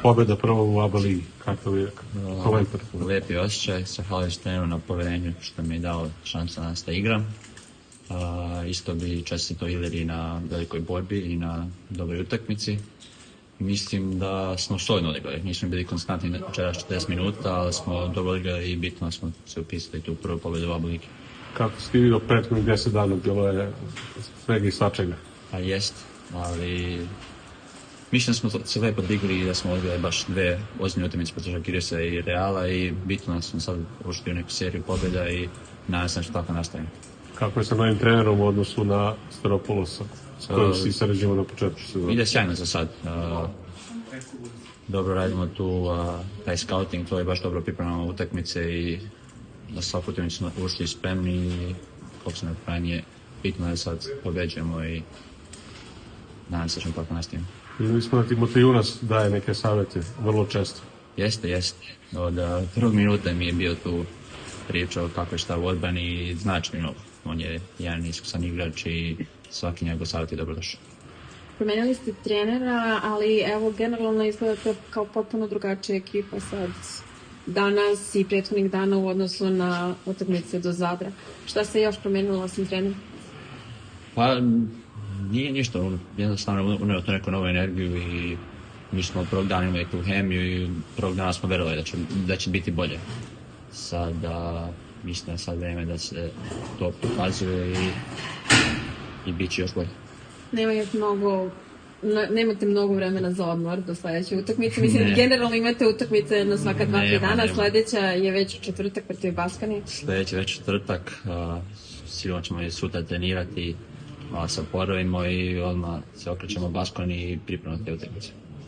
pobjeda prvo u ABA ligi, kakav je komentar? Lijepi osjećaj, zahvaljujem se treneru na povjerenju što mi je dao šansu da igram. Isto bi čestito Iliri na velikoj borbi i na dobroj utakmici. Mislim da smo solidno odigrali, nismo bili konstantni večeras 40 minuta, ali smo dobro odigrali i bitno smo se upisali tu prvu pobjedu u ABA ligi. Kako si ti vidio prethodnih 10 dana, bilo je svega i svačega? Pa jest, ali mislim da smo se lepo digli i da smo odigrali baš dve ozbiljne utakmice protiv Žalgirisa i Reala i bitno da smo sad ušli u neku seriju pobjeda i nadam se da će tako nastaviti. Kako je sa novim trenerom u odnosu na Staropoulosa, s kojim si sarađivao na početku sezona? Ide sjajno za sad. Dobro radimo tu taj scouting, to je baš dobro pripremamo utakmice i na svaku utakmicu smo ušli spremni i koliko se napravljanje bitno je da sad pobeđujemo i nadam se da ćemo tako nastaviti. Vidjeli smo da ti Motijunas daje neke savjete vrlo često. Jeste. Od prvog minuta mi je bio tu pričao kako je šta u odbrani i znači mi mnogo. On je jedan iskusan igrač i svaki njegov savjet je dobrodošao. Promenili ste trenera, ali evo generalno izgledate kao potpuno drugačija ekipa sad danas i prethodnih dana u odnosu na utakmice do Zadra. Šta se još promenilo osim trenera? Pa nije ništa, jednostavno uneo to neku novu energiju i mi smo od prvog dana imali tu hemiju i prvog dana smo verovali da će biti bolje. Sada mislim da je sad vreme da se to pokazuje i bit će još bolje. Nemate mnogo vremena za odmor do sledeće utakmice. Mislim, generalno imate utakmice na svaka 2-3 dana. Sledeća je već četvrtak protiv Baskani. Sledeća je već četvrtak. Sigurno ćemo i sutra trenirati, malo se oporavimo i odmah se okrećemo Baskani i pripremamo te utakmice.